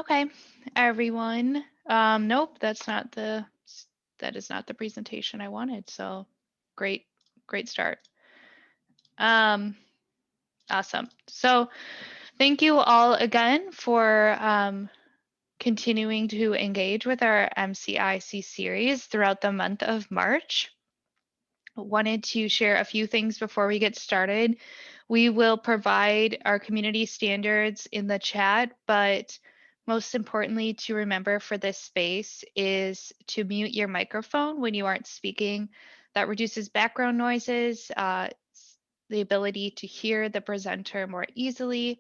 Okay, everyone. Nope, that is not the presentation I wanted. So great, great start. Um, awesome. So thank you all again for continuing to engage with our MCIC series throughout the month of March. Wanted to share a few things before we get started. We will provide our community standards in the chat, but most importantly to remember for this space is to mute your microphone when you aren't speaking. That reduces background noises, the ability to hear the presenter more easily,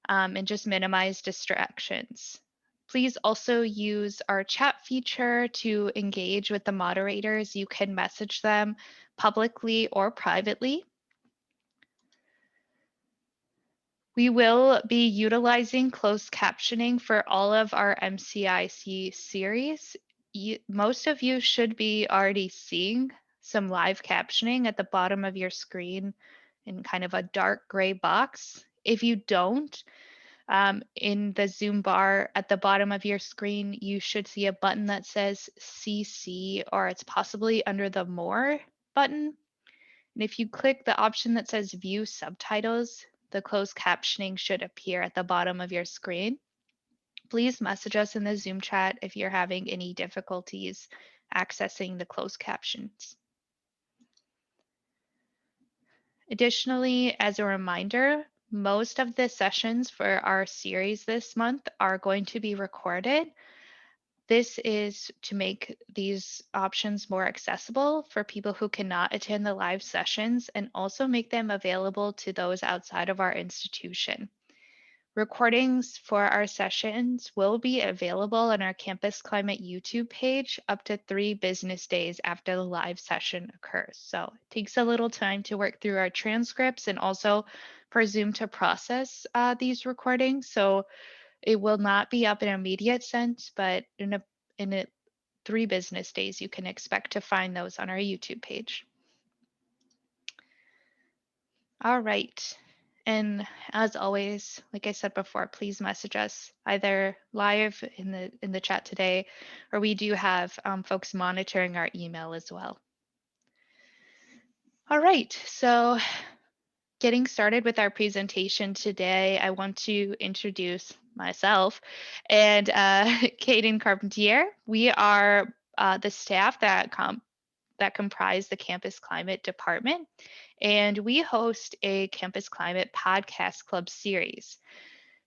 and just minimize distractions. Please also use our chat feature to engage with the moderators. You can message them publicly or privately. We will be utilizing closed captioning for all of our MCIC series. Most of you should be already seeing some live captioning at the bottom of your screen in kind of a dark gray box. If you don't, in the Zoom bar at the bottom of your screen, you should see a button that says CC, or it's possibly under the More button. And if you click the option that says View Subtitles, the closed captioning should appear at the bottom of your screen. Please message us in the Zoom chat if you're having any difficulties accessing the closed captions. Additionally, as a reminder, most of the sessions for our series this month are going to be recorded. This is to make these options more accessible for people who cannot attend the live sessions and also make them available to those outside of our institution. Recordings for our sessions will be available on our Campus Climate YouTube page up to 3 business days after the live session occurs. So it takes a little time to work through our transcripts and also for Zoom to process these recordings. So it will not be up in an immediate sense, but in 3 business days, you can expect to find those on our YouTube page. All right. And as always, like I said before, please message us either live in the chat today, or we do have folks monitoring our email as well. All right, so getting started with our presentation today, I want to introduce myself and Kaden Carpentier. We are the staff that comprise the Campus Climate Department, and we host a Campus Climate Podcast Club series.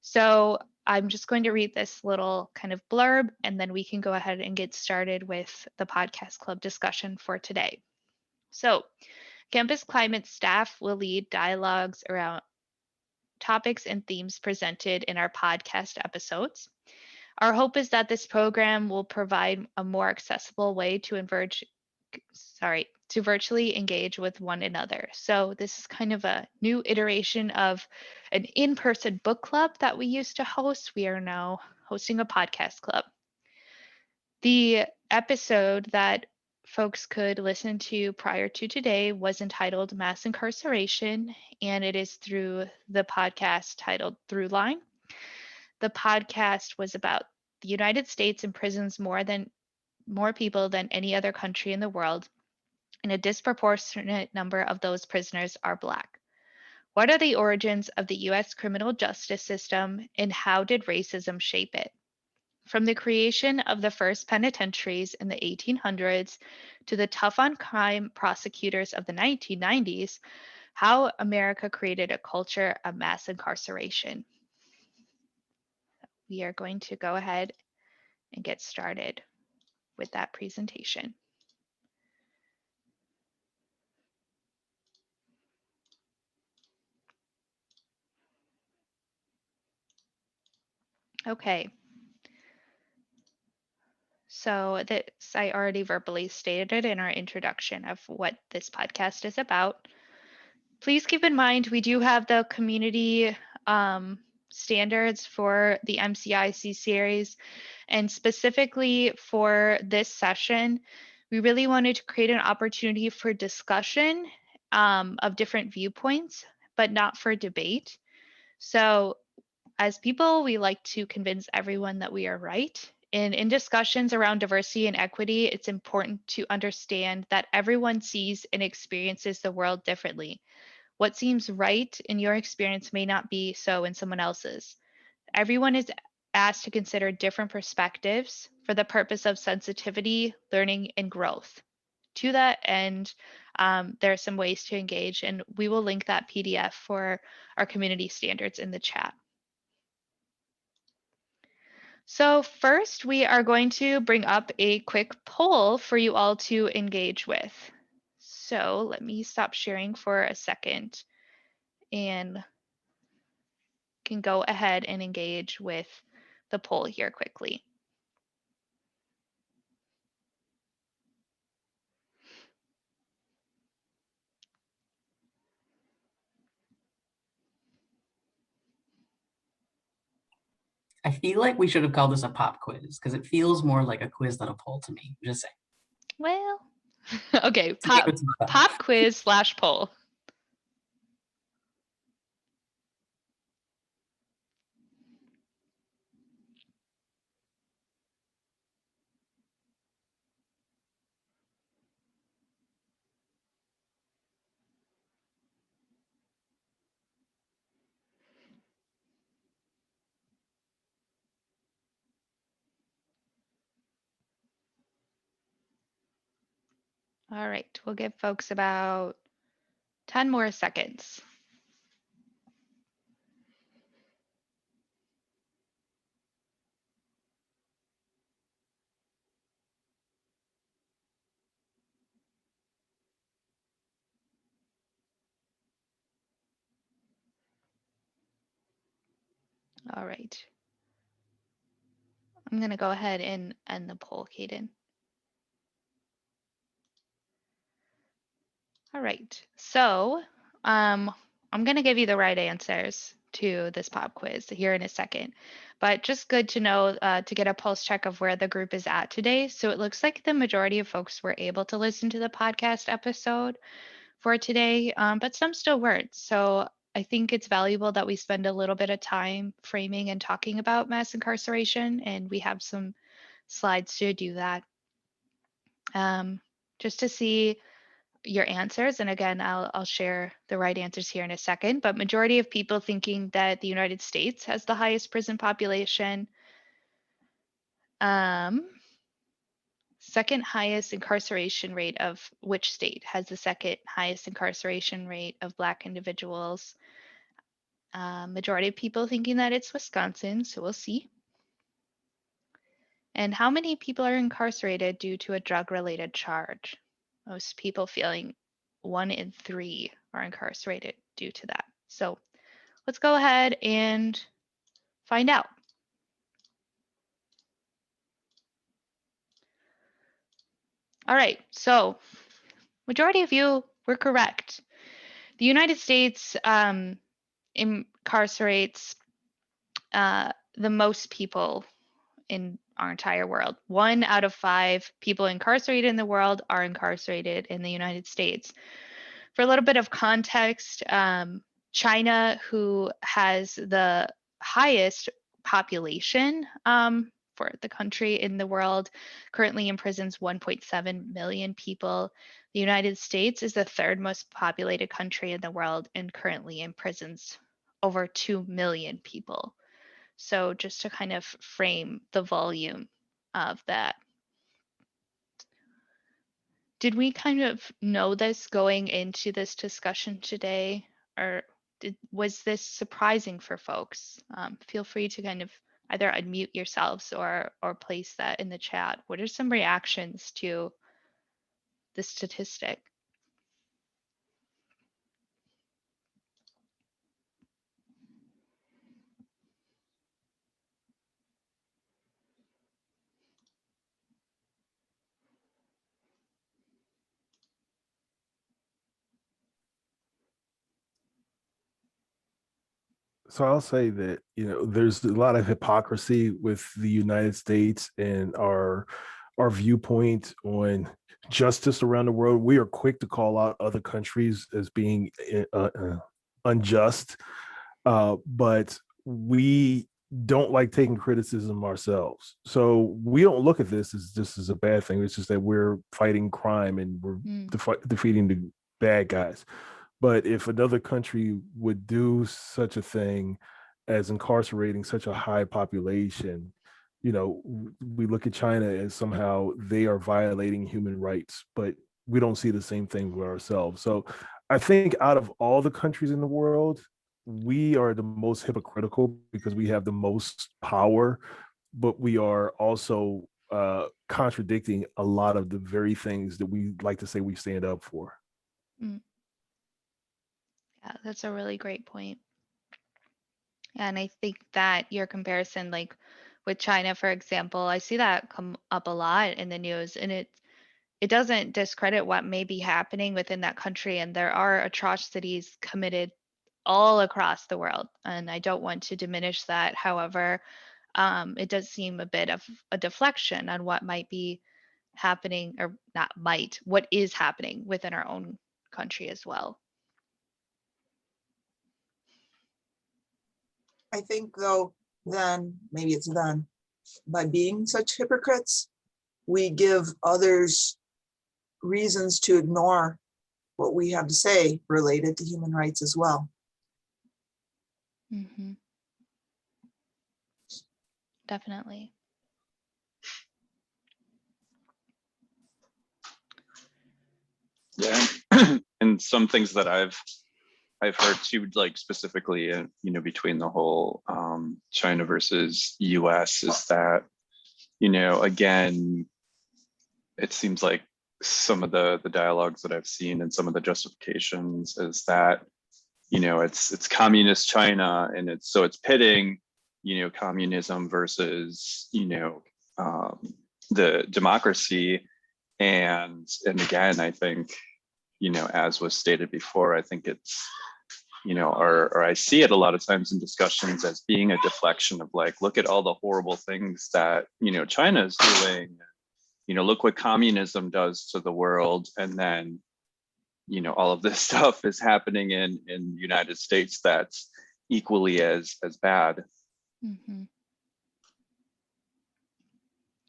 So I'm just going to read this little kind of blurb, and then we can go ahead and get started with the Podcast Club discussion for today. So Campus Climate staff will lead dialogues around topics and themes presented in our podcast episodes. Our hope is that this program will provide a more accessible way to virtually engage with one another. So this is kind of a new iteration of an in-person book club that we used to host. We are now hosting a podcast club. The episode that folks could listen to prior to today was entitled Mass Incarceration, and it is through the podcast titled Throughline. The podcast was about the United States imprisons more people than any other country in the world, and a disproportionate number of those prisoners are Black. What are the origins of the US criminal justice system, and how did racism shape it? From the creation of the first penitentiaries in the 1800s to the tough on crime prosecutors of the 1990s, how America created a culture of mass incarceration. We are going to go ahead and get started with that presentation. Okay. So this, I already verbally stated in our introduction of what this podcast is about. Please keep in mind, we do have the community standards for the MCIC series. And specifically for this session, we really wanted to create an opportunity for discussion of different viewpoints, but not for debate. So As people, we like to convince everyone that we are right. And in discussions around diversity and equity, it's important to understand that everyone sees and experiences the world differently. What seems right in your experience may not be so in someone else's. Everyone is asked to consider different perspectives for the purpose of sensitivity, learning, and growth. To that end, there are some ways to engage, and we will link that PDF for our community standards in the chat. So first, we are going to bring up a quick poll for you all to engage with. So let me stop sharing for a second and can go ahead and engage with the poll here quickly. I feel like we should have called this a pop quiz because it feels more like a quiz than a poll to me. Just saying. Well, okay, To give it some thought. pop quiz / poll. All right, we'll give folks about 10 more seconds. All right. I'm going to go ahead and end the poll, Kaden. All right. So I'm going to give you the right answers to this pop quiz here in a second. But just good to know to get a pulse check of where the group is at today. So it looks like the majority of folks were able to listen to the podcast episode for today, but some still weren't. So I think it's valuable that we spend a little bit of time framing and talking about mass incarceration, and we have some slides to do that. Just to see your answers, and again, I'll share the right answers here in a second, but majority of people thinking that the United States has the highest prison population. Second highest incarceration rate of which state has the second highest incarceration rate of Black individuals? Majority of people thinking that it's Wisconsin, so we'll see. And how many people are incarcerated due to a drug-related charge? Most people feeling 1 in 3 are incarcerated due to that. So let's go ahead and find out. All right, so majority of you were correct. The United States incarcerates the most people in our entire world. 1 out of 5 people incarcerated in the world are incarcerated in the United States. For a little bit of context, China, who has the highest population for the country in the world, currently imprisons 1.7 million people. The United States is the 3rd most populated country in the world and currently imprisons over 2 million people. So just to kind of frame the volume of that. Did we kind of know this going into this discussion today, or was this surprising for folks? Feel free to kind of either unmute yourselves or place that in the chat. What are some reactions to the statistic? So I'll say that, there's a lot of hypocrisy with the United States and our viewpoint on justice around the world. We are quick to call out other countries as being unjust, but we don't like taking criticism ourselves. So we don't look at this as just as a bad thing. It's just that we're fighting crime and we're defeating the bad guys. But if another country would do such a thing as incarcerating such a high population, we look at China as somehow they are violating human rights, but we don't see the same thing with ourselves. So I think out of all the countries in the world, we are the most hypocritical because we have the most power, but we are also contradicting a lot of the very things that we like to say we stand up for. Mm. Yeah, that's a really great point. And I think that your comparison, like with China, for example, I see that come up a lot in the news, and it doesn't discredit what may be happening within that country. And there are atrocities committed all across the world, and I don't want to diminish that. However, it does seem a bit of a deflection on what might be happening, or not might, what is happening within our own country as well. I think though, then, maybe it's then, by being such hypocrites, we give others reasons to ignore what we have to say related to human rights as well. Mm-hmm. Definitely. Yeah, and some things that I've heard too, like specifically, between the whole China versus U.S. is that, again, it seems like some of the dialogues that I've seen and some of the justifications is that, it's communist China, and it's pitting, communism versus, the democracy. And again, I think, as was stated before, I think it's, or I see it a lot of times in discussions as being a deflection of like, look at all the horrible things that, China is doing, look what communism does to the world. And then, all of this stuff is happening in the United States that's equally as bad. Mm-hmm.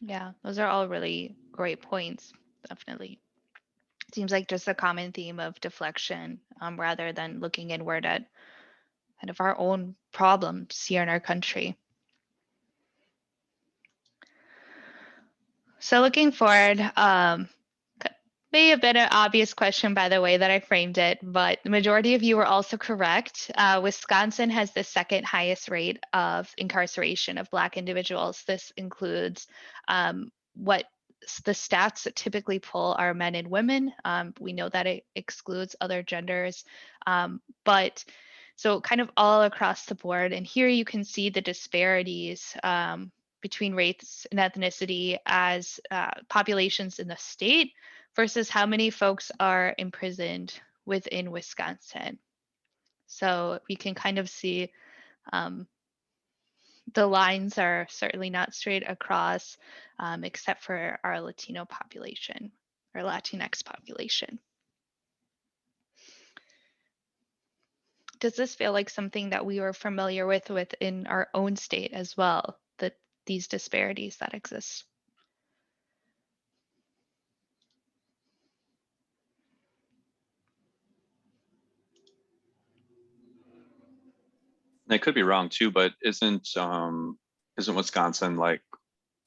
Yeah, those are all really great points. Definitely. Seems like just a common theme of deflection, rather than looking inward at kind of our own problems here in our country. So looking forward, may have been an obvious question by the way that I framed it, but the majority of you were also correct. Wisconsin has the second highest rate of incarceration of Black individuals. This includes what the stats that typically pull are men and women. We know that it excludes other genders, but so kind of all across the board. And here you can see the disparities between race and ethnicity as populations in the state versus how many folks are imprisoned within Wisconsin. So we can kind of see the lines are certainly not straight across, except for our Latino population or Latinx population. Does this feel like something that we were familiar with within our own state as well, that these disparities that exist? I could be wrong too, but isn't Wisconsin like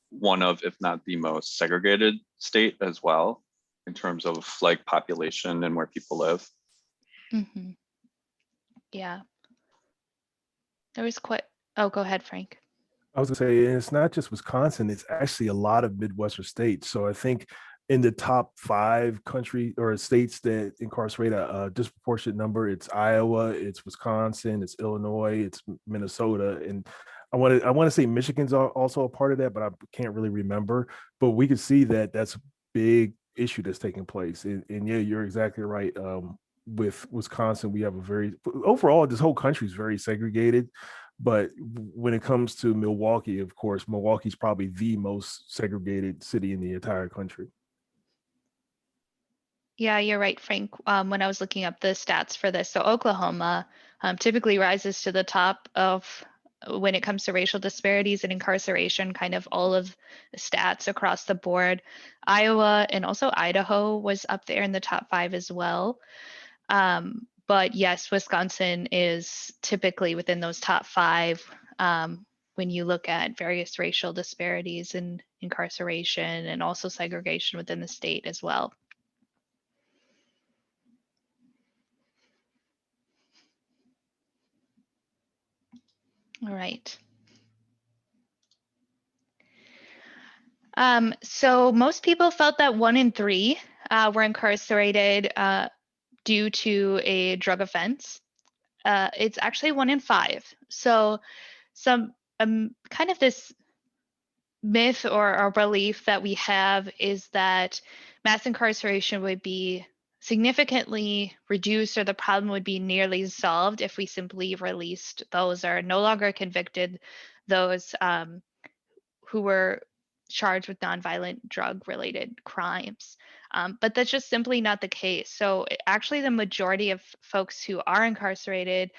one of, if not the most segregated state as well, in terms of like population and where people live? Mm-hmm. Yeah. There was quite, oh, go ahead, Frank. I was gonna say it's not just Wisconsin; it's actually a lot of Midwestern states. So I think in the top 5 country or states that incarcerate a disproportionate number, it's Iowa, it's Wisconsin, it's Illinois, it's Minnesota, and I want to say Michigan's also a part of that, but I can't really remember. But we can see that that's a big issue that's taking place, and yeah, you're exactly right. With Wisconsin, we have a very overall this whole country is very segregated. But when it comes to Milwaukee, of course, Milwaukee's probably the most segregated city in the entire country. Yeah, you're right, Frank. When I was looking up the stats for this, so Oklahoma typically rises to the top of when it comes to racial disparities and incarceration, kind of all of the stats across the board. Iowa and also Idaho was up there in the top 5 as well. But yes, Wisconsin is typically within those top 5 when you look at various racial disparities in incarceration and also segregation within the state as well. All right. So most people felt that 1 in 3 were incarcerated due to a drug offense. It's actually 1 in 5. So some kind of this myth or belief that we have is that mass incarceration would be significantly reduced, or the problem would be nearly solved if we simply released those or no longer convicted those who were charged with nonviolent drug-related crimes. But that's just simply not the case. So actually, the majority of folks who are incarcerated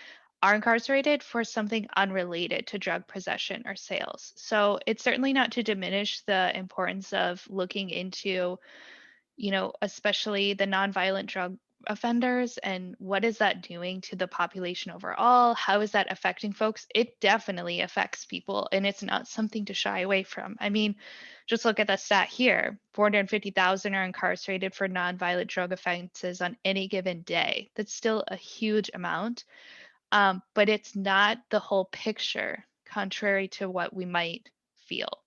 for something unrelated to drug possession or sales. So it's certainly not to diminish the importance of looking into, especially the nonviolent drug offenders and what is that doing to the population overall? How is that affecting folks? It definitely affects people, and it's not something to shy away from. I mean, just look at the stat here. 450,000 are incarcerated for nonviolent drug offenses on any given day. That's still a huge amount, but it's not the whole picture, contrary to what we might feel.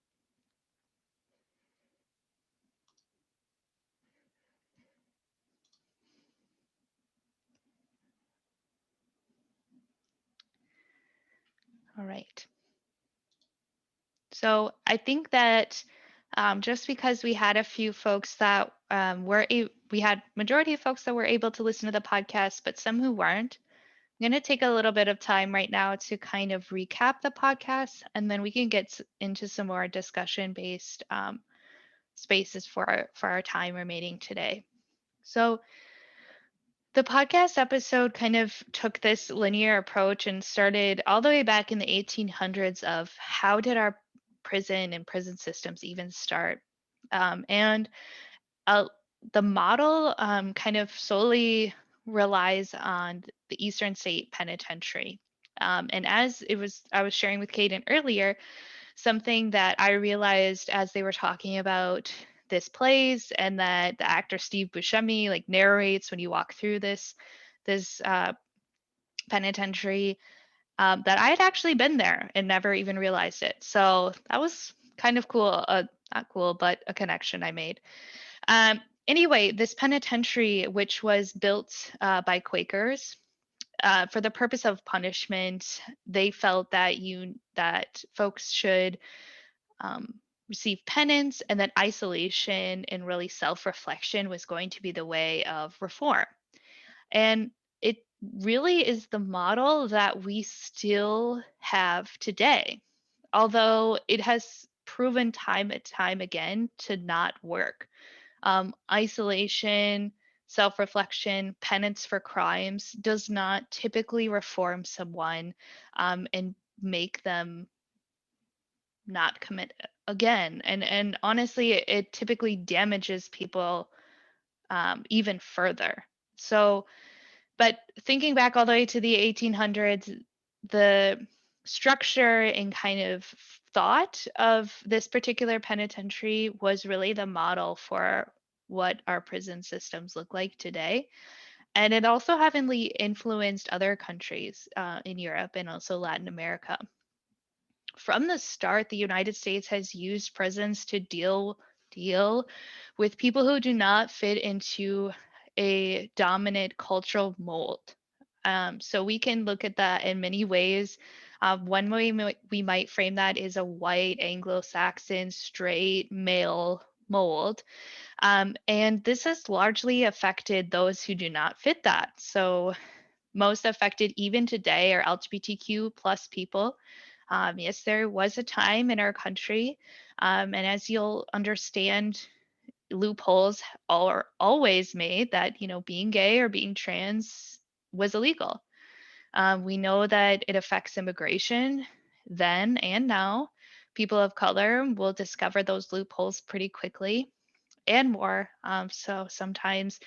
All right. So I think that just because we had a few folks that we had majority of folks that were able to listen to the podcast, but some who weren't, I'm going to take a little bit of time right now to kind of recap the podcast, and then we can get into some more discussion-based spaces for our time remaining today. So the podcast episode kind of took this linear approach and started all the way back in the 1800s of how did our prison and prison systems even start? And the model kind of solely relies on the Eastern State Penitentiary. And as I was sharing with Kaden earlier, something that I realized as they were talking about this plays and that the actor Steve Buscemi like narrates when you walk through this penitentiary, that I had actually been there and never even realized it. So that was kind of cool. Not cool, but a connection I made. Anyway, this penitentiary, which was built by Quakers for the purpose of punishment, they felt that folks should receive penance, and that isolation and really self-reflection was going to be the way of reform. And it really is the model that we still have today, although it has proven time and time again to not work. Isolation, self-reflection, penance for crimes does not typically reform someone and make them not commit again. And honestly, it typically damages people even further. So, but thinking back all the way to the 1800s, the structure and kind of thought of this particular penitentiary was really the model for what our prison systems look like today. And it also heavily influenced other countries in Europe and also Latin America. From the start, the United States has used prisons to deal with people who do not fit into a dominant cultural mold. So we can look at that in many ways. One way we might frame that is a white Anglo-Saxon straight male mold. And this has largely affected those who do not fit that. So most affected even today are LGBTQ plus people. Yes, there was a time in our country, and as you'll understand, loopholes are always made that, being gay or being trans was illegal. We know that it affects immigration then and now, people of color will discover those loopholes pretty quickly and more. So sometimes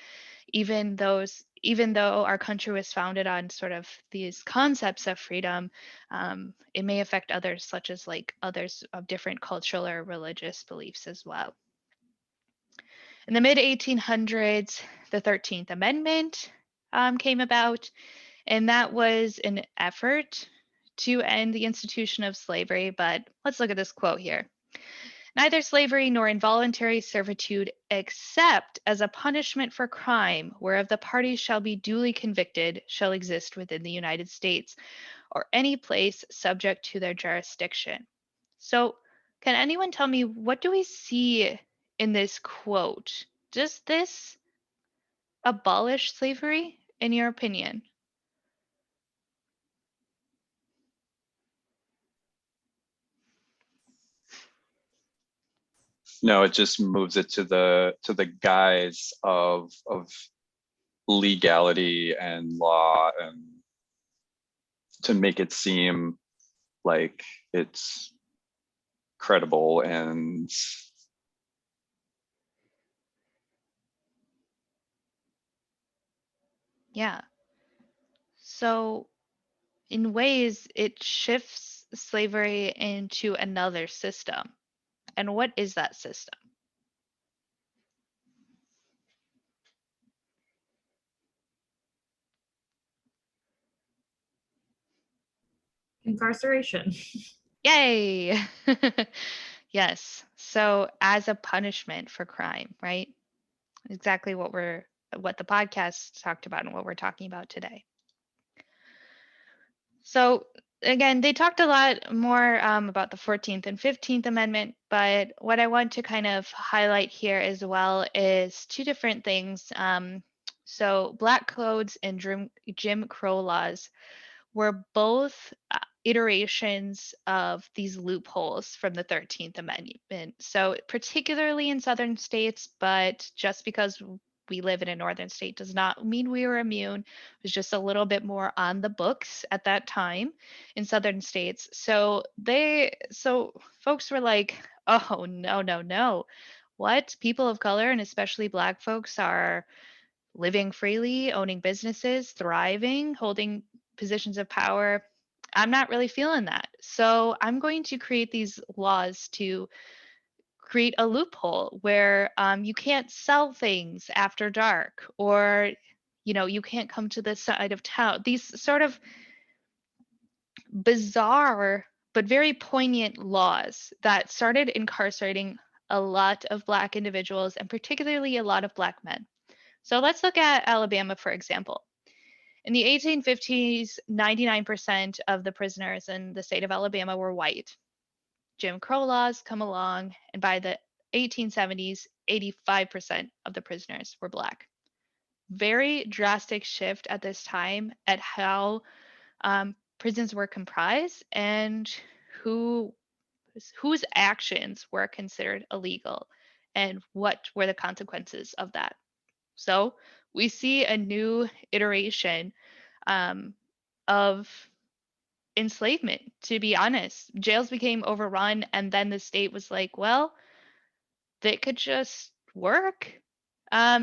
even though our country was founded on sort of these concepts of freedom, it may affect others, such as like others of different cultural or religious beliefs as well. In the mid 1800s, the 13th Amendment came about, and that was an effort to end the institution of slavery. But let's look at this quote here. Neither slavery nor involuntary servitude, except as a punishment for crime, whereof the parties shall be duly convicted, shall exist within the United States, or any place subject to their jurisdiction. So, can anyone tell me, what do we see in this quote? Does this abolish slavery, in your opinion? No, it just moves it to the guise of legality and law, and to make it seem like it's credible and Yeah. So, in ways, it shifts slavery into another system. And what is that system? Incarceration. Yay! Yes. So as a punishment for crime, right? Exactly what the podcast talked about and what we're talking about today. So again, they talked a lot more about the 14th and 15th Amendment, but what I want to kind of highlight here as well is two different things. So black codes and Jim Crow laws were both iterations of these loopholes from the 13th Amendment. So, particularly in southern states, but just because we live in a northern state does not mean we were immune. It was just a little bit more on the books at that time in southern states. So folks were like, "Oh, no, no, no. What? People of color and especially black folks are living freely, owning businesses, thriving, holding positions of power. I'm not really feeling that. So I'm going to create these laws to create a loophole where you can't sell things after dark, or you can't come to this side of town. These sort of bizarre but very poignant laws that started incarcerating a lot of black individuals and particularly a lot of black men. So let's look at Alabama, for example. In the 1850s, 99% of the prisoners in the state of Alabama were white. Jim Crow laws come along, and by the 1870s, 85% of the prisoners were black. Very drastic shift at this time at how prisons were comprised and whose actions were considered illegal and what were the consequences of that. So we see a new iteration of enslavement, to be honest. Jails became overrun, and then the state was like, well, they could just work.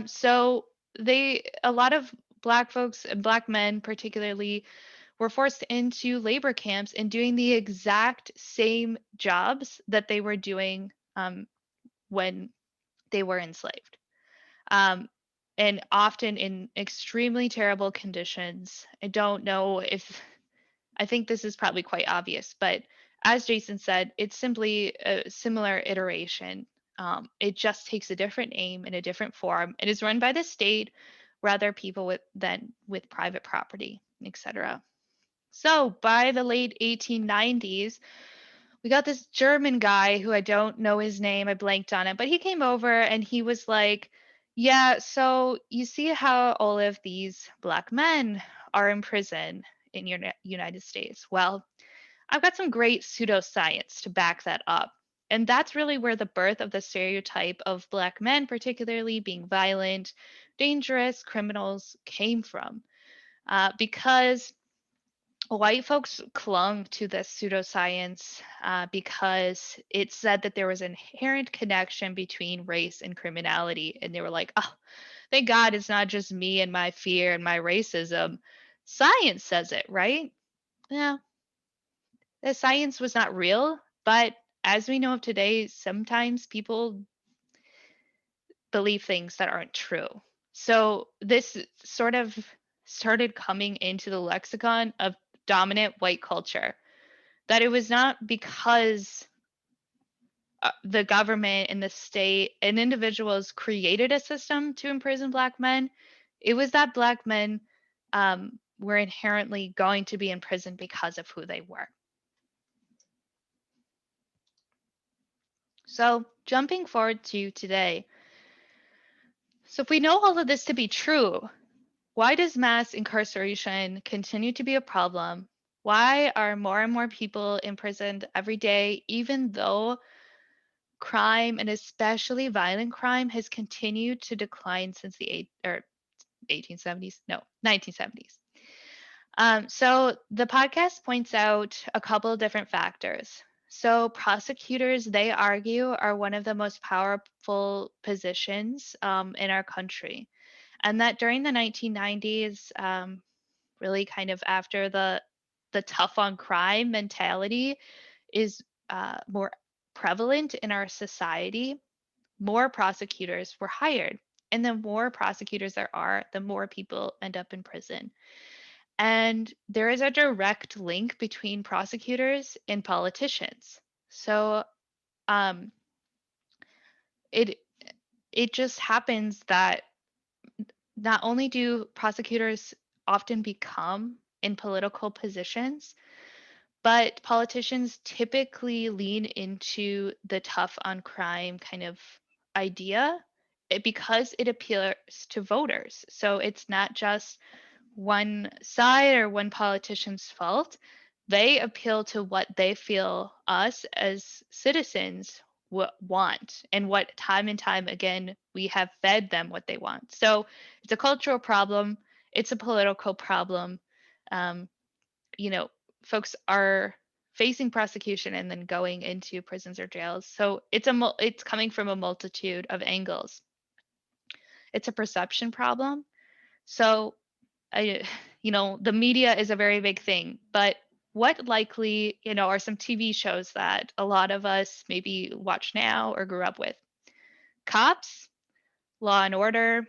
So a lot of black folks and black men, particularly, were forced into labor camps and doing the exact same jobs that they were doing when they were enslaved. Um, and often in extremely terrible conditions. I don't know if I think this is probably quite obvious, but as Jason said, it's simply a similar iteration. It just takes a different name and a different form. It is run by the state rather people with private property, etc. So by the late 1890s, we got this German guy who I don't know his name, I blanked on it, but he came over and he was like, yeah, so you see how all of these black men are in prison in your United States. Well, I've got some great pseudoscience to back that up. And that's really where the birth of the stereotype of black men, particularly being violent, dangerous criminals, came from. Because white folks clung to this pseudoscience because it said that there was an inherent connection between race and criminality. And they were like, oh, thank God it's not just me and my fear and my racism. Science says it, right? Yeah, the science was not real. But as we know of today, sometimes people believe things that aren't true. So this sort of started coming into the lexicon of dominant white culture, that it was not because the government and the state and individuals created a system to imprison Black men. It was that Black men were inherently going to be imprisoned because of who they were. So jumping forward to today. So if we know all of this to be true, why does mass incarceration continue to be a problem? Why are more and more people imprisoned every day, even though crime and especially violent crime has continued to decline since the 1870s? No, 1970s. So the podcast points out a couple of different factors. So prosecutors, they argue, are one of the most powerful positions in our country, and that during the 1990s, really kind of after the tough on crime mentality is more prevalent in our society, more prosecutors were hired. And the more prosecutors there are, the more people end up in prison. And there is a direct link between prosecutors and politicians. So um, it it just happens that not only do prosecutors often become in political positions, but politicians typically lean into the tough on crime kind of idea because it appeals to voters. So it's not just one side or one politician's fault. They appeal to what they feel us as citizens want, and what time and time again we have fed them what they want. So it's a cultural problem, it's a political problem. Um, you know, folks are facing prosecution and then going into prisons or jails. So it's coming from a multitude of angles. It's a perception problem. So I, the media is a very big thing, but what likely, are some TV shows that a lot of us maybe watch now or grew up with? Cops, Law and Order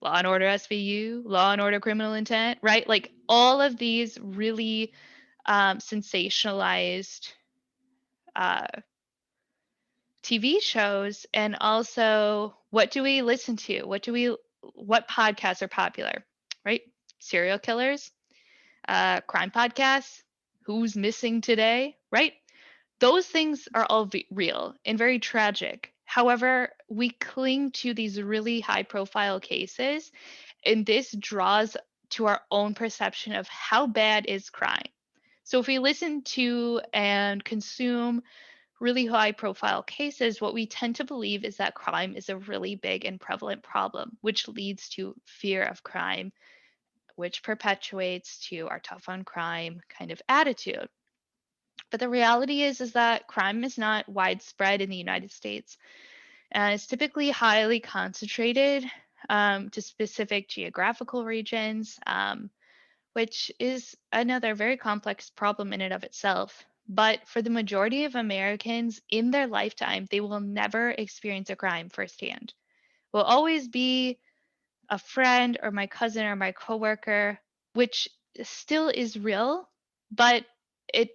SVU, Law and Order Criminal Intent, right? Like all of these really sensationalized uh, TV shows, and also what do we listen to? What podcasts are popular, right? Serial killers, crime podcasts, who's missing today, right? Those things are all real and very tragic. However, we cling to these really high profile cases, and this draws to our own perception of how bad is crime. So if we listen to and consume really high profile cases, what we tend to believe is that crime is a really big and prevalent problem, which leads to fear of crime, which perpetuates to our tough on crime kind of attitude. But the reality is that crime is not widespread in the United States. It's typically highly concentrated to specific geographical regions, which is another very complex problem in and of itself. But for the majority of Americans in their lifetime, they will never experience a crime firsthand. Will always be a friend or my cousin or my coworker, which still is real, but it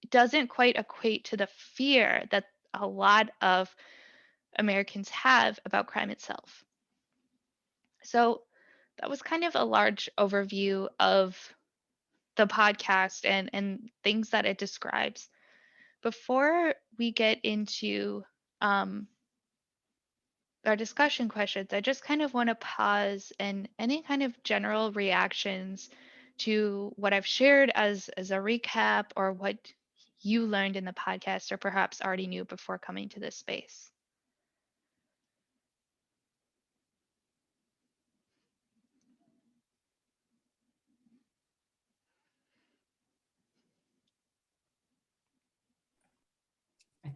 doesn't quite equate to the fear that a lot of Americans have about crime itself. So that was kind of a large overview of the podcast and things that it describes. Before we get into um, our discussion questions, I just kind of want to pause and any kind of general reactions to what I've shared as a recap, or what you learned in the podcast or perhaps already knew before coming to this space.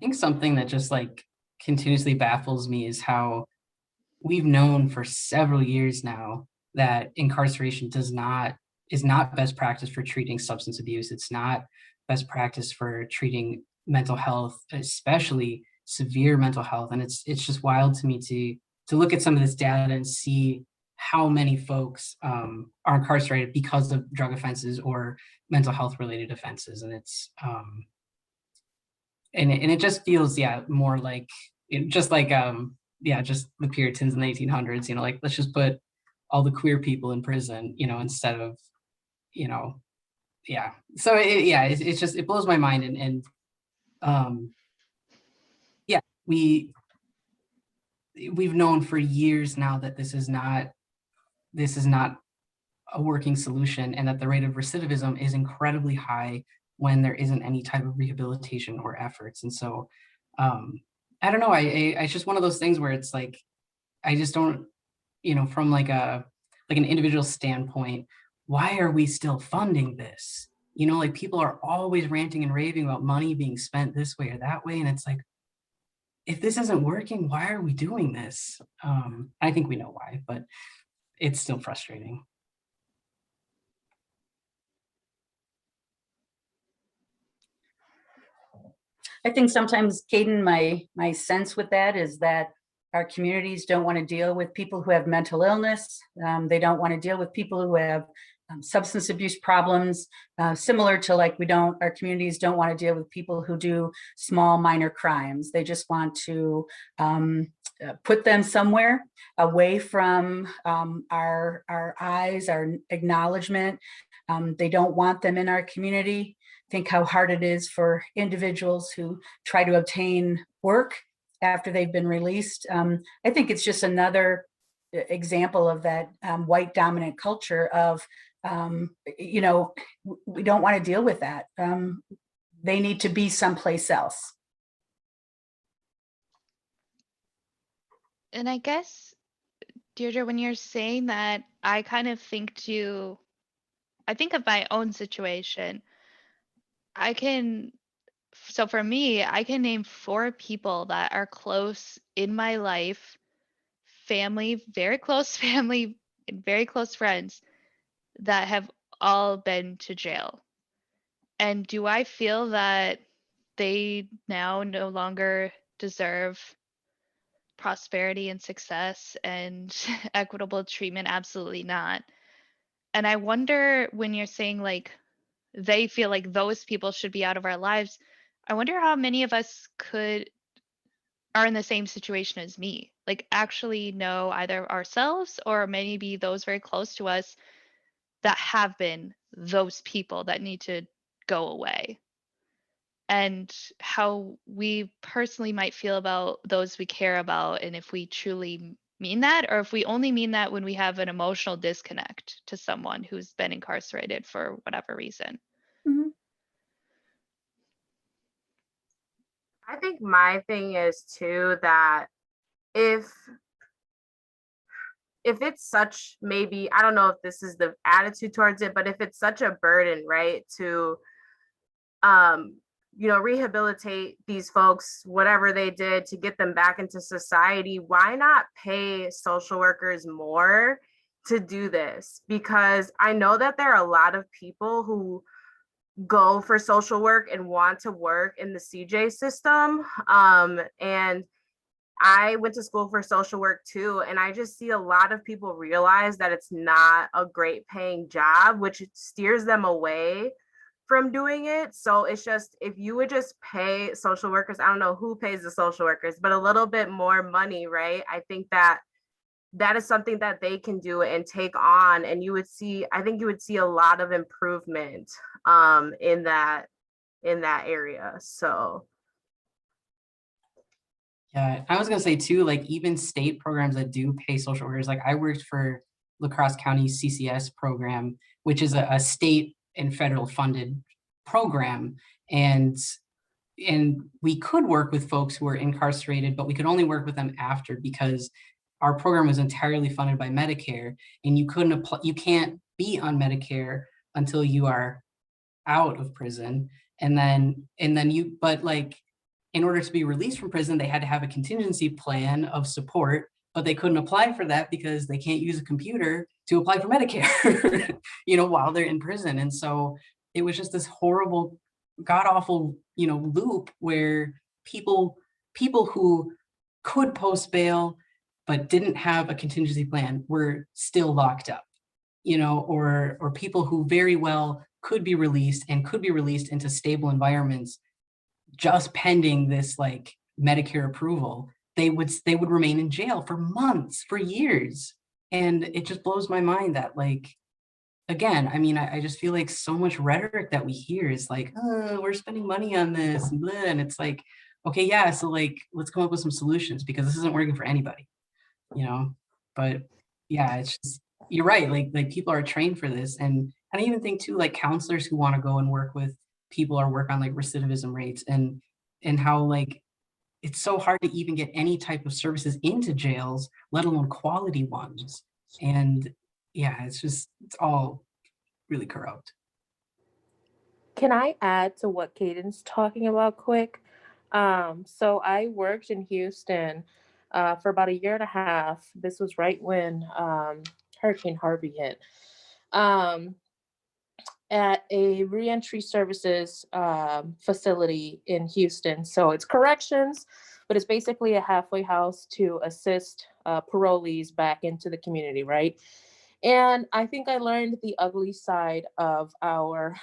think something that just like continuously baffles me is how we've known for several years now that incarceration is not best practice for treating substance abuse. It's not best practice for treating mental health, especially severe mental health. And it's just wild to me to look at some of this data and see how many folks are incarcerated because of drug offenses or mental health related offenses. And it's and it just feels, more like just like just the Puritans in the 1800s, like let's just put all the queer people in prison, instead of, So it's just, it blows my mind. And we've known for years now that this is not a working solution, and that the rate of recidivism is incredibly high when there isn't any type of rehabilitation or efforts. And so I don't know, it's just one of those things where it's like, I just don't, from like an individual standpoint, why are we still funding this? Like people are always ranting and raving about money being spent this way or that way. And it's like, if this isn't working, why are we doing this? I think we know why, but it's still frustrating. I think sometimes, Caden, my sense with that is that our communities don't want to deal with people who have mental illness. They don't want to deal with people who have substance abuse problems, similar to like our communities don't want to deal with people who do small minor crimes. They just want to put them somewhere away from our eyes, our acknowledgement. They don't want them in our community. Think how hard it is for individuals who try to obtain work after they've been released. I think it's just another example of that white dominant culture of, we don't want to deal with that. They need to be someplace else. And I guess, Deirdre, when you're saying that, I kind of think of my own situation. So for me, I can name 4 people that are close in my life, family, very close family, and very close friends that have all been to jail. And do I feel that they now no longer deserve prosperity and success and equitable treatment? Absolutely not. And I wonder, when you're saying like they feel like those people should be out of our lives, I wonder how many of us are in the same situation as me, like actually know either ourselves or maybe those very close to us that have been those people that need to go away, and how we personally might feel about those we care about, and if we truly mean that, or if we only mean that when we have an emotional disconnect to someone who's been incarcerated for whatever reason. Mm-hmm. I think my thing is too that if it's such, maybe, I don't know if this is the attitude towards it, but if it's such a burden, right, to rehabilitate these folks, whatever they did, to get them back into society, why not pay social workers more to do this? Because I know that there are a lot of people who go for social work and want to work in the CJ system. And I went to school for social work too, and I just see a lot of people realize that it's not a great paying job, which steers them away from doing it. So it's just, if you would just pay social workers, I don't know who pays the social workers, but a little bit more money, right? I think that is something that they can do and take on, and I think you would see a lot of improvement in that area. So yeah, I was gonna say too, like even state programs that do pay social workers, like I worked for La Crosse County CCS program, which is a state and federal funded program, and we could work with folks who are incarcerated, but we could only work with them after, because our program was entirely funded by Medicare, and you can't be on Medicare until you are out of prison. But like in order to be released from prison, they had to have a contingency plan of support, but they couldn't apply for that because they can't use a computer to apply for Medicare, while they're in prison. And so it was just this horrible, god awful, loop where people who could post bail but didn't have a contingency plan were still locked up, or people who very well could be released into stable environments just pending this like Medicare approval. They would remain in jail for months, for years. And it just blows my mind that, like, again, I mean, I just feel like so much rhetoric that we hear is like, oh, we're spending money on this and blah. And it's like, okay, yeah, so like, let's come up with some solutions because this isn't working for anybody, but yeah, it's just, you're right. Like people are trained for this. And I even think too, like counselors who want to go and work with people or work on like recidivism rates and how like it's so hard to even get any type of services into jails, let alone quality ones. And yeah, it's all really corrupt. Can I add to what Caden's talking about quick? So I worked in Houston for about a year and a half. This was right when Hurricane Harvey hit. At a reentry services facility in Houston. So it's corrections, but it's basically a halfway house to assist parolees back into the community, right? And I think I learned the ugly side of our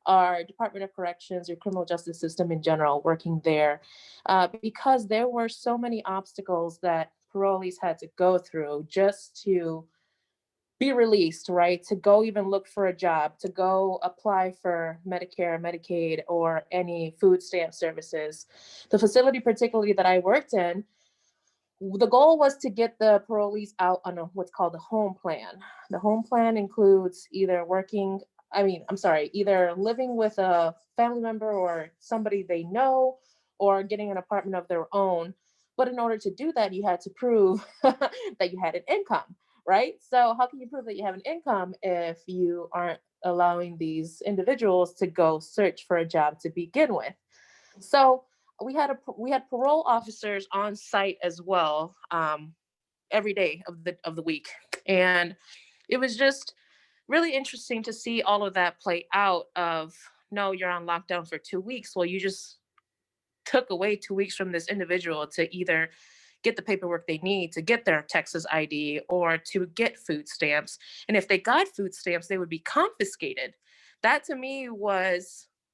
our Department of Corrections or criminal justice system in general, working there, because there were so many obstacles that parolees had to go through just to be released, right? To go even look for a job, to go apply for Medicare, Medicaid, or any food stamp services. The facility particularly that I worked in, the goal was to get the parolees out on what's called the home plan. The home plan includes either either living with a family member or somebody they know, or getting an apartment of their own. But in order to do that, you had to prove that you had an income, right? So how can you prove that you have an income if you aren't allowing these individuals to go search for a job to begin with? So we had parole officers on site as well, every day of the week, and it was just really interesting to see all of that play out. Of, no, you're on lockdown for 2 weeks. Well, you just took away 2 weeks from this individual to either get the paperwork they need to get their Texas ID or to get food stamps. And if they got food stamps, they would be confiscated. That to me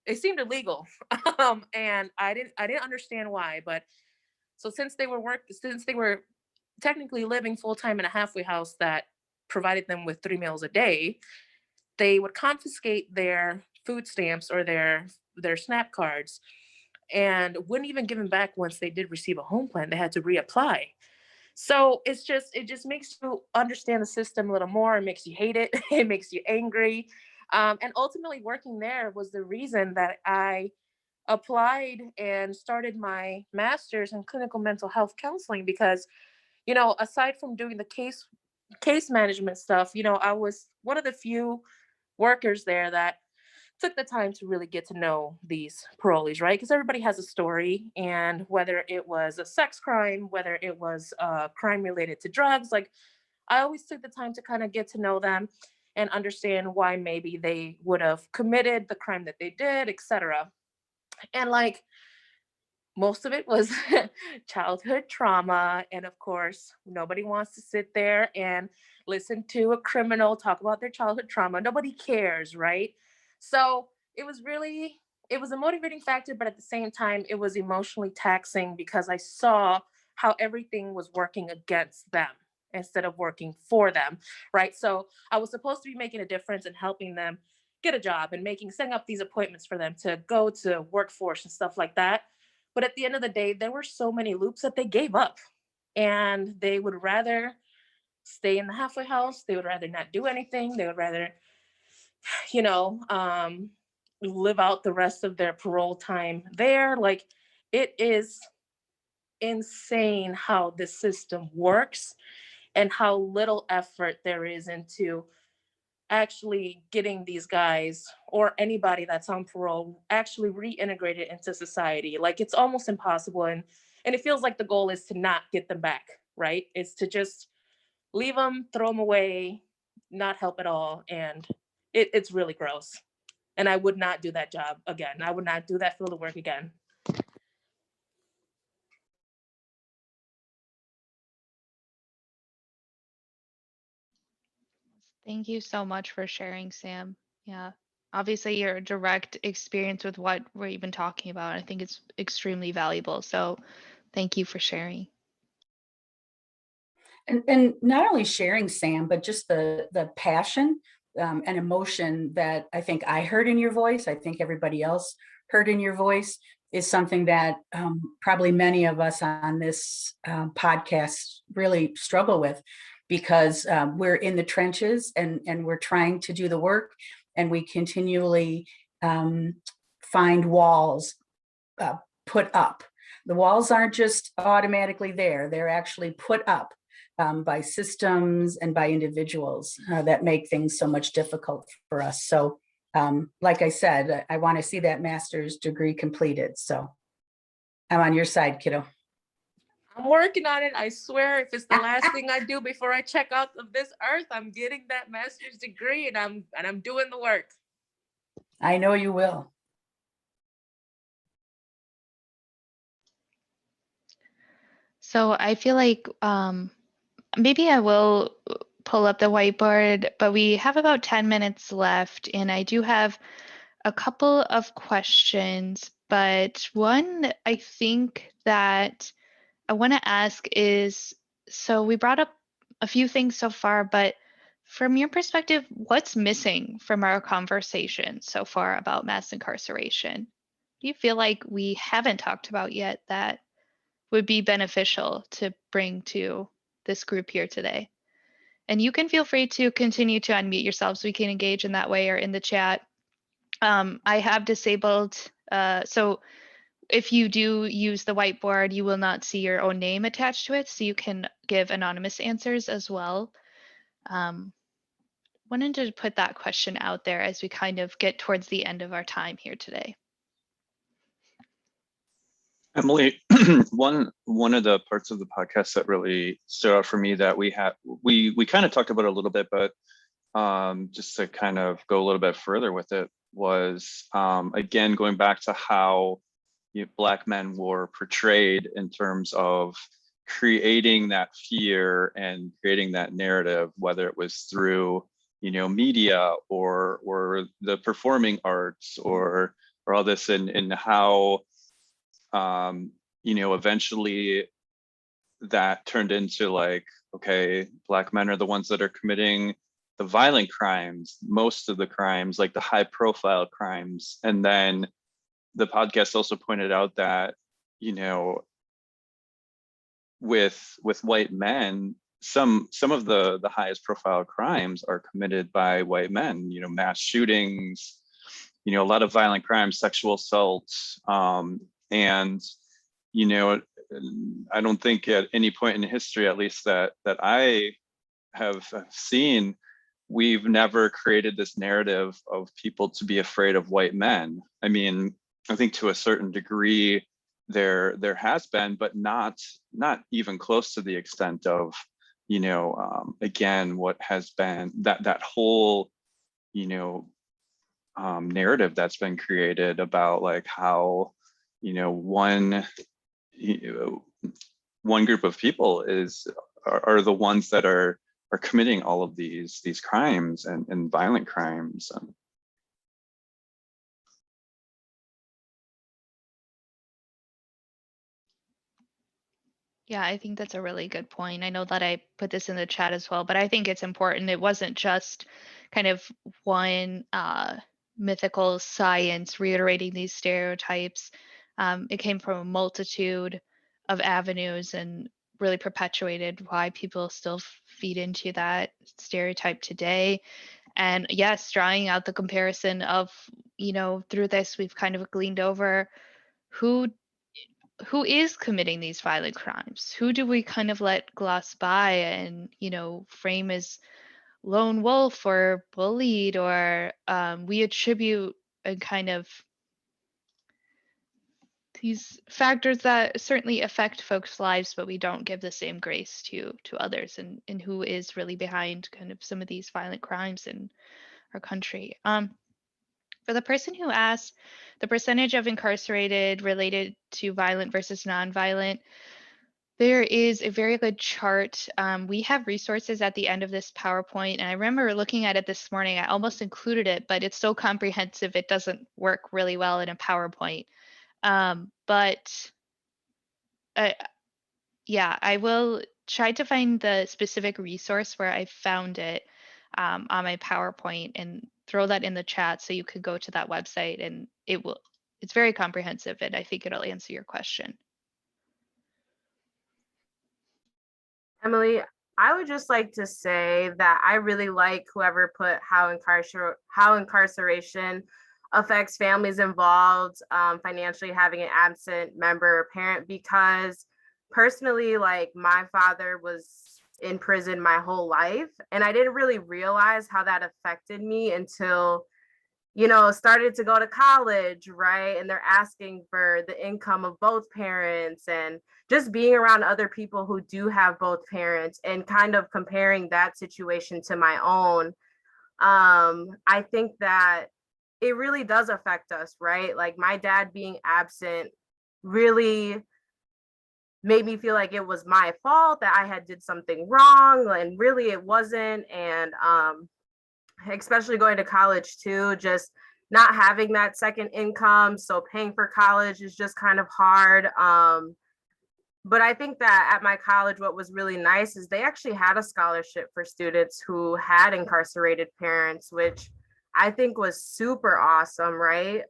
it seemed illegal. And I didn't understand why. But so since they were technically living full-time in a halfway house that provided them with 3 meals a day, they would confiscate their food stamps or their SNAP cards and wouldn't even give them back once they did receive a home plan. They had to reapply. So it just makes you understand the system a little more. It makes you hate it. It makes you angry. And ultimately working there was the reason that I applied and started my master's in clinical mental health counseling, because, aside from doing the case management stuff, I was one of the few workers there that took the time to really get to know these parolees, right? Because everybody has a story, and whether it was a sex crime, whether it was a crime related to drugs, like I always took the time to kind of get to know them and understand why maybe they would have committed the crime that they did, etc. And like most of it was childhood trauma. And of course, nobody wants to sit there and listen to a criminal talk about their childhood trauma. Nobody cares, right? So it was a motivating factor, but at the same time, it was emotionally taxing because I saw how everything was working against them instead of working for them, right? So I was supposed to be making a difference and helping them get a job and setting up these appointments for them to go to workforce and stuff like that. But at the end of the day, there were so many loops that they gave up, and they would rather stay in the halfway house. They would rather not do anything. They would rather, live out the rest of their parole time there. Like, it is insane how the system works and how little effort there is into actually getting these guys or anybody that's on parole actually reintegrated into society. Like it's almost impossible. And it feels like the goal is to not get them back, right? It's to just leave them, throw them away, not help at all. And it's really gross. And I would not do that job again. I would not do that field of work again. Thank you so much for sharing, Sam. Yeah. Obviously, your direct experience with what we're even talking about, I think it's extremely valuable. So thank you for sharing. And not only sharing, Sam, but just the passion and emotion that I think I heard in your voice, I think everybody else heard in your voice, is something that probably many of us on this podcast really struggle with, because we're in the trenches and we're trying to do the work, and we continually find walls put up. The walls aren't just automatically there, they're actually put up by systems and by individuals that make things so much difficult for us. So like I said, I want to see that master's degree completed. So I'm on your side, kiddo. I'm working on it. I swear, if it's the last thing I do before I check out of this earth, I'm getting that master's degree, and I'm doing the work. I know you will. So I feel like maybe I will pull up the whiteboard, but we have about 10 minutes left, and I do have a couple of questions, but one I think that I want to ask is, so we brought up a few things so far, but from your perspective, what's missing from our conversation so far about mass incarceration? Do you feel like we haven't talked about yet that would be beneficial to bring to this group here today? And you can feel free to continue to unmute yourselves. We can engage in that way or in the chat. I have disabled, so if you do use the whiteboard, you will not see your own name attached to it, so you can give anonymous answers as well. Wanted to put that question out there as we kind of get towards the end of our time here today. Emily, one of the parts of the podcast that really stood out for me that we kind of talked about a little bit, but just to kind of go a little bit further with it was, again, going back to how Black men were portrayed in terms of creating that fear and creating that narrative, whether it was through media or the performing arts or all this, and how eventually that turned into like, okay, Black men are the ones that are committing the violent crimes, most of the crimes, like the high profile crimes. And then the podcast also pointed out that, with white men, some of the highest profile crimes are committed by white men, mass shootings, a lot of violent crimes, sexual assaults. And, I don't think at any point in history, at least that I have seen, we've never created this narrative of people to be afraid of white men. I mean, I think to a certain degree there has been, but not even close to the extent of, again, what has been that whole, narrative that's been created about like how, one group of people are the ones that are committing all of these crimes and violent crimes. Yeah, I think that's a really good point. I know that I put this in the chat as well, but I think it's important. It wasn't just kind of one mythical science reiterating these stereotypes. It came from a multitude of avenues and really perpetuated why people still feed into that stereotype today. And yes, drawing out the comparison of, through this, we've kind of gleaned over who is committing these violent crimes. Who do we kind of let gloss by and frame as lone wolf or bullied, or we attribute a kind of these factors that certainly affect folks' lives, but we don't give the same grace to others, and who is really behind kind of some of these violent crimes in our country. For the person who asked the percentage of incarcerated related to violent versus nonviolent, there is a very good chart. We have resources at the end of this PowerPoint, and I remember looking at it this morning. I almost included it, but it's so comprehensive, it doesn't work really well in a PowerPoint. But yeah, I will try to find the specific resource where I found it on my PowerPoint and throw that in the chat so you could go to that website, and it's very comprehensive, and I think it'll answer your question. Emily, I would just like to say that I really like whoever put how incarceration affects families involved, financially having an absent member or parent, because personally, like my father was in prison my whole life, and I didn't really realize how that affected me until, started to go to college, right? And they're asking for the income of both parents, and just being around other people who do have both parents and kind of comparing that situation to my own. I think that it really does affect us, right? Like my dad being absent really made me feel like it was my fault, that I had did something wrong, and really it wasn't. And especially going to college too, just not having that second income, so paying for college is just kind of hard. But I think that at my college, what was really nice is they actually had a scholarship for students who had incarcerated parents, which I think was super awesome, right?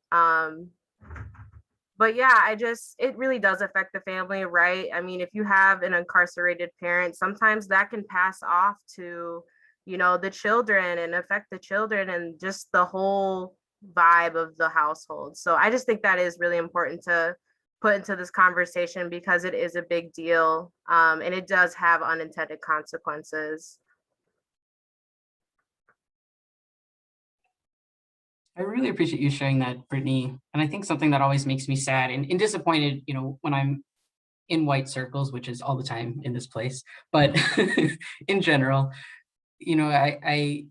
But yeah, it really does affect the family, right? I mean, if you have an incarcerated parent, sometimes that can pass off to, the children, and affect the children and just the whole vibe of the household. So I just think that is really important to put into this conversation, because it is a big deal, and it does have unintended consequences. I really appreciate you sharing that, Brittany. And I think something that always makes me sad and disappointed, when I'm in white circles, which is all the time in this place, but in general, I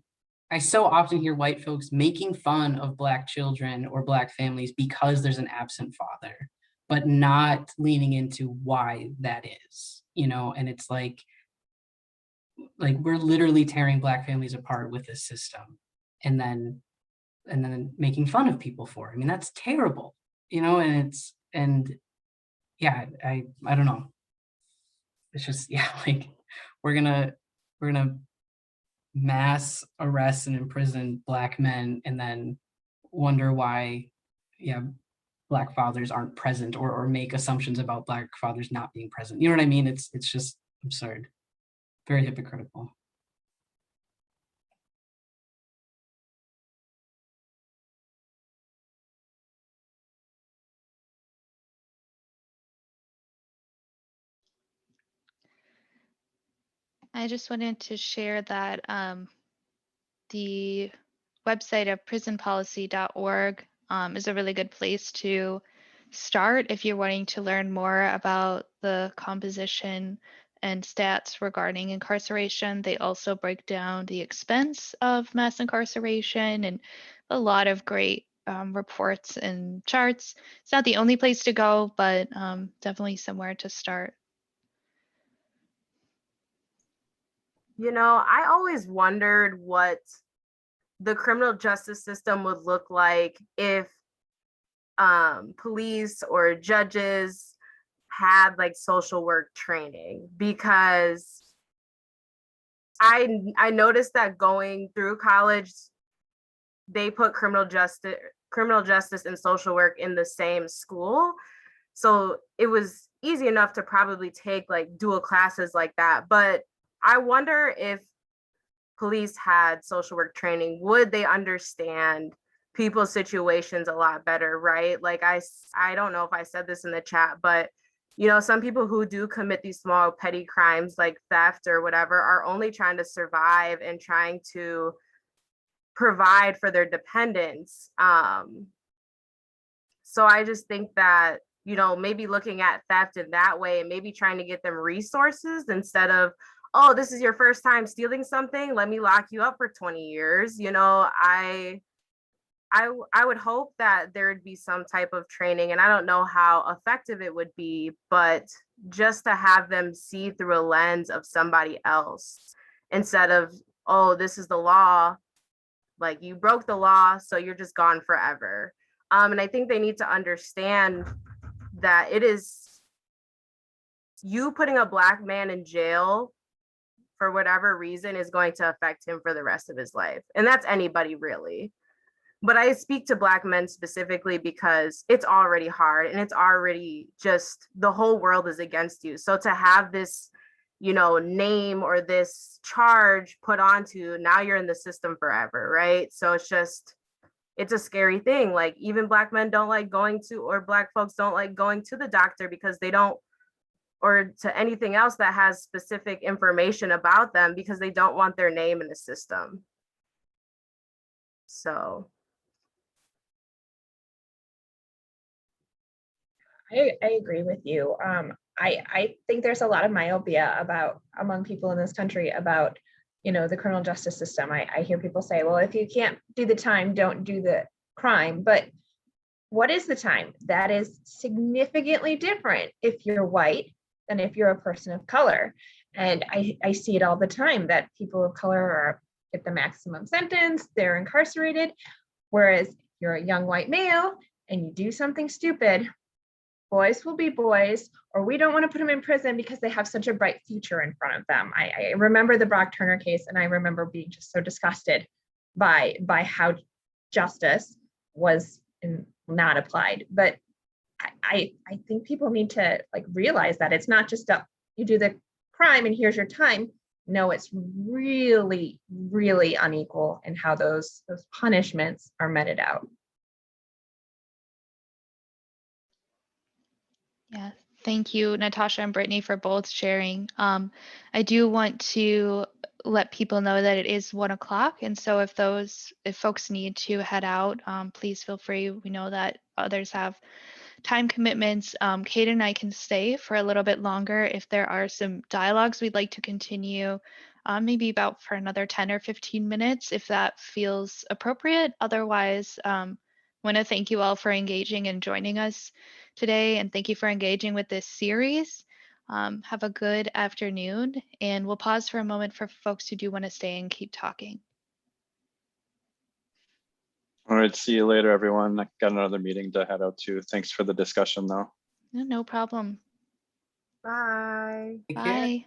so often hear white folks making fun of Black children or Black families because there's an absent father, but not leaning into why that is, and it's like we're literally tearing Black families apart with this system, and then making fun of people for it. I mean, that's terrible, and yeah, I don't know. It's just, yeah, like we're gonna mass arrest and imprison Black men and then wonder why, yeah, Black fathers aren't present, or make assumptions about Black fathers not being present. You know what I mean? It's just absurd, very hypocritical. I just wanted to share that the website of prisonpolicy.org is a really good place to start if you're wanting to learn more about the composition and stats regarding incarceration. They also break down the expense of mass incarceration and a lot of great reports and charts. It's not the only place to go, but definitely somewhere to start. I always wondered what the criminal justice system would look like if police or judges had like social work training, because I noticed that going through college, they put criminal justice and social work in the same school. So it was easy enough to probably take like dual classes like that. But I wonder if police had social work training, would they understand people's situations a lot better, right? Like I don't know if I said this in the chat, but you know, some people who do commit these small petty crimes like theft or whatever are only trying to survive and trying to provide for their dependents. So I just think that, you know, maybe looking at theft in that way and maybe trying to get them resources instead of, oh, this is your first time stealing something, let me lock you up for 20 years. You know, I would hope that there would be some type of training, and I don't know how effective it would be, but just to have them see through a lens of somebody else instead of, oh, this is the law, like you broke the law, so you're just gone forever. And I think they need to understand that it is you putting a Black man in jail for whatever reason is going to affect him for the rest of his life. And that's anybody really. But I speak to Black men specifically because it's already hard and it's already just the whole world is against you. So to have this, you know, name or this charge put onto, now you're in the system forever, right? So it's just, it's a scary thing. Like even Black men don't like going to, or Black folks don't like going to the doctor because they don't, or to anything else that has specific information about them because they don't want their name in the system. So. I agree with you. I think there's a lot of myopia among people in this country about, you know, the criminal justice system. I hear people say, well, if you can't do the time, don't do the crime. But what is the time? That is significantly different if you're white than if you're a person of color. And I see it all the time that people of color get the maximum sentence, they're incarcerated. Whereas you're a young white male and you do something stupid, boys will be boys, or we don't want to put them in prison because they have such a bright future in front of them. I remember the Brock Turner case, and I remember being just so disgusted by how justice was not applied. But I think people need to like realize that it's not just you do the crime and here's your time. No, it's really, really unequal in how those punishments are meted out. Yeah, thank you, Natasha and Brittany, for both sharing. I do want to let people know that it is 1 o'clock, and so if folks need to head out, please feel free. We know that others have time commitments. Kate and I can stay for a little bit longer if there are some dialogues we'd like to continue, maybe about for another 10 or 15 minutes, if that feels appropriate. Otherwise, want to thank you all for engaging and joining us today, and thank you for engaging with this series. Have a good afternoon, and we'll pause for a moment for folks who do want to stay and keep talking. All right, see you later, everyone. I got another meeting to head out to. Thanks for the discussion, though. No problem. Bye. Take care. Bye.